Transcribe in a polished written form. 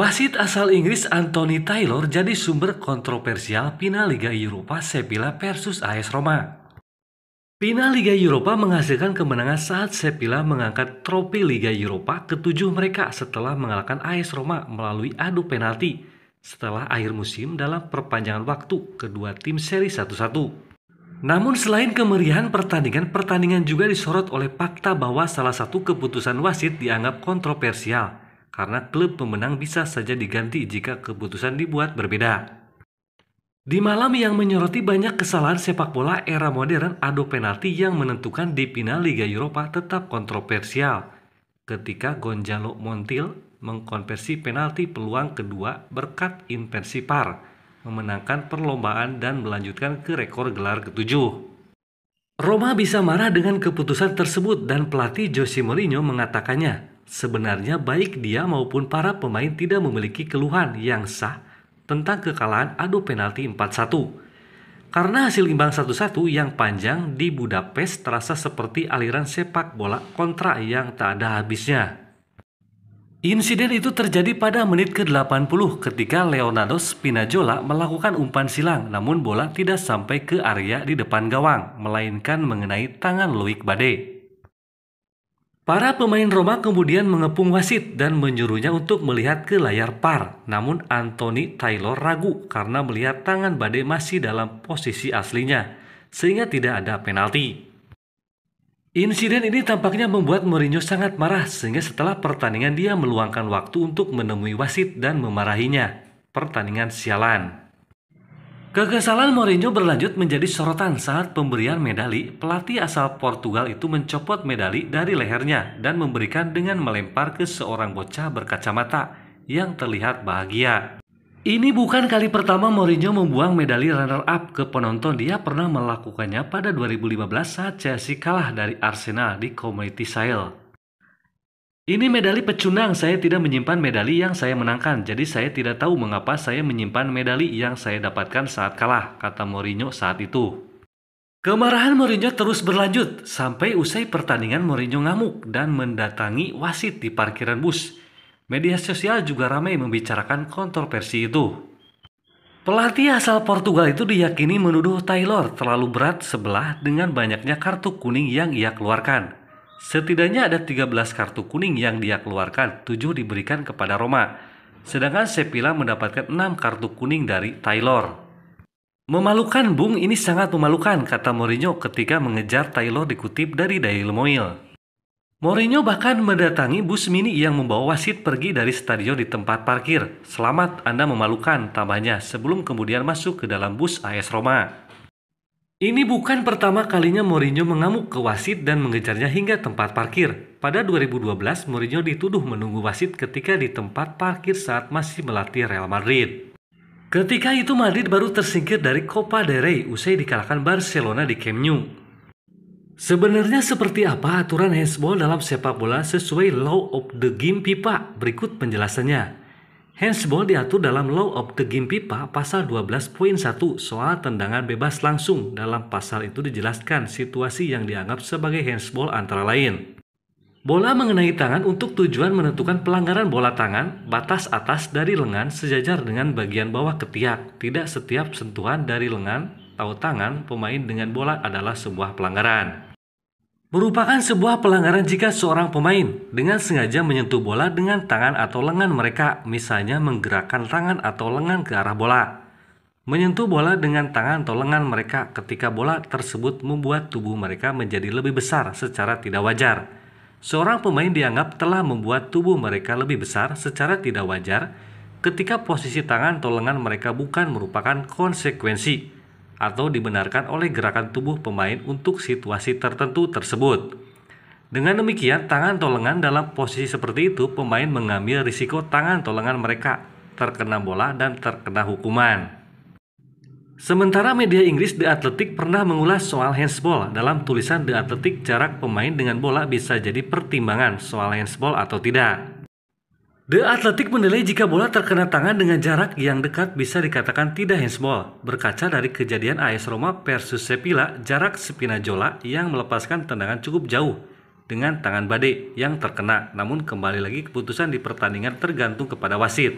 Wasit asal Inggris Anthony Taylor jadi sumber kontroversial final Liga Eropa Sevilla versus AS Roma. Final Liga Eropa menghasilkan kemenangan saat Sevilla mengangkat trofi Liga Eropa ke-7 mereka setelah mengalahkan AS Roma melalui adu penalti setelah akhir musim dalam perpanjangan waktu kedua tim seri 1-1. Namun selain kemeriahan pertandingan juga disorot oleh fakta bahwa salah satu keputusan wasit dianggap kontroversial karena klub pemenang bisa saja diganti jika keputusan dibuat berbeda. Di malam yang menyoroti banyak kesalahan sepak bola era modern, adu penalti yang menentukan di final Liga Eropa tetap kontroversial ketika Gonzalo Montiel mengkonversi penalti peluang kedua berkat intervensi VAR, memenangkan perlombaan dan melanjutkan ke rekor gelar ke-7. Roma bisa marah dengan keputusan tersebut dan pelatih Jose Mourinho mengatakannya, sebenarnya baik dia maupun para pemain tidak memiliki keluhan yang sah tentang kekalahan adu penalti 4-1. Karena hasil imbang 1-1 yang panjang di Budapest terasa seperti aliran sepak bola kontra yang tak ada habisnya. Insiden itu terjadi pada menit ke-80 ketika Leonardo Spinazzola melakukan umpan silang, namun bola tidak sampai ke area di depan gawang, melainkan mengenai tangan Loic Bade. Para pemain Roma kemudian mengepung wasit dan menyuruhnya untuk melihat ke layar VAR, namun Anthony Taylor ragu karena melihat tangan Bade masih dalam posisi aslinya, sehingga tidak ada penalti. Insiden ini tampaknya membuat Mourinho sangat marah sehingga setelah pertandingan dia meluangkan waktu untuk menemui wasit dan memarahinya. Pertandingan sialan. Kekesalan Mourinho berlanjut menjadi sorotan saat pemberian medali. Pelatih asal Portugal itu mencopot medali dari lehernya dan memberikan dengan melempar ke seorang bocah berkacamata yang terlihat bahagia. Ini bukan kali pertama Mourinho membuang medali runner-up ke penonton. Dia pernah melakukannya pada 2015 saat Chelsea kalah dari Arsenal di Community Shield. Ini medali pecundang, saya tidak menyimpan medali yang saya menangkan, jadi saya tidak tahu mengapa saya menyimpan medali yang saya dapatkan saat kalah, kata Mourinho saat itu. Kemarahan Mourinho terus berlanjut, sampai usai pertandingan Mourinho ngamuk dan mendatangi wasit di parkiran bus. Media sosial juga ramai membicarakan kontroversi itu. Pelatih asal Portugal itu diyakini menuduh Taylor terlalu berat sebelah dengan banyaknya kartu kuning yang ia keluarkan. Setidaknya ada 13 kartu kuning yang dia keluarkan, 7 diberikan kepada Roma. Sedangkan Sevilla mendapatkan 6 kartu kuning dari Taylor. Memalukan Bung, ini sangat memalukan, kata Mourinho ketika mengejar Taylor dikutip dari Daily Mail. Mourinho bahkan mendatangi bus mini yang membawa wasit pergi dari stadion di tempat parkir. Selamat, Anda memalukan, tambahnya sebelum kemudian masuk ke dalam bus AS Roma. Ini bukan pertama kalinya Mourinho mengamuk ke wasit dan mengejarnya hingga tempat parkir. Pada 2012, Mourinho dituduh menunggu wasit ketika di tempat parkir saat masih melatih Real Madrid. Ketika itu Madrid baru tersingkir dari Copa del Rey usai dikalahkan Barcelona di Camp Nou. Sebenarnya seperti apa aturan handsball dalam sepak bola sesuai Law of the Game FIFA? Berikut penjelasannya. Handsball diatur dalam Law of the Game FIFA pasal 12.1 soal tendangan bebas langsung. Dalam pasal itu dijelaskan situasi yang dianggap sebagai handsball antara lain. Bola mengenai tangan untuk tujuan menentukan pelanggaran bola tangan, batas atas dari lengan sejajar dengan bagian bawah ketiak. Tidak setiap sentuhan dari lengan atau tangan pemain dengan bola adalah sebuah pelanggaran. Merupakan sebuah pelanggaran jika seorang pemain dengan sengaja menyentuh bola dengan tangan atau lengan mereka, misalnya menggerakkan tangan atau lengan ke arah bola. Menyentuh bola dengan tangan atau lengan mereka ketika bola tersebut membuat tubuh mereka menjadi lebih besar secara tidak wajar. Seorang pemain dianggap telah membuat tubuh mereka lebih besar secara tidak wajar ketika posisi tangan atau lengan mereka bukan merupakan konsekuensi atau dibenarkan oleh gerakan tubuh pemain untuk situasi tertentu tersebut. Dengan demikian, tangan atau lengan dalam posisi seperti itu, pemain mengambil risiko tangan atau lengan mereka terkena bola dan terkena hukuman. Sementara media Inggris The Athletic pernah mengulas soal handsball. Dalam tulisan The Athletic, jarak pemain dengan bola bisa jadi pertimbangan soal handsball atau tidak. The Athletic menilai jika bola terkena tangan dengan jarak yang dekat bisa dikatakan tidak handsball. Berkaca dari kejadian AS Roma versus Sevilla, jarak Spinazzola yang melepaskan tendangan cukup jauh dengan tangan Bade yang terkena. Namun kembali lagi keputusan di pertandingan tergantung kepada wasit.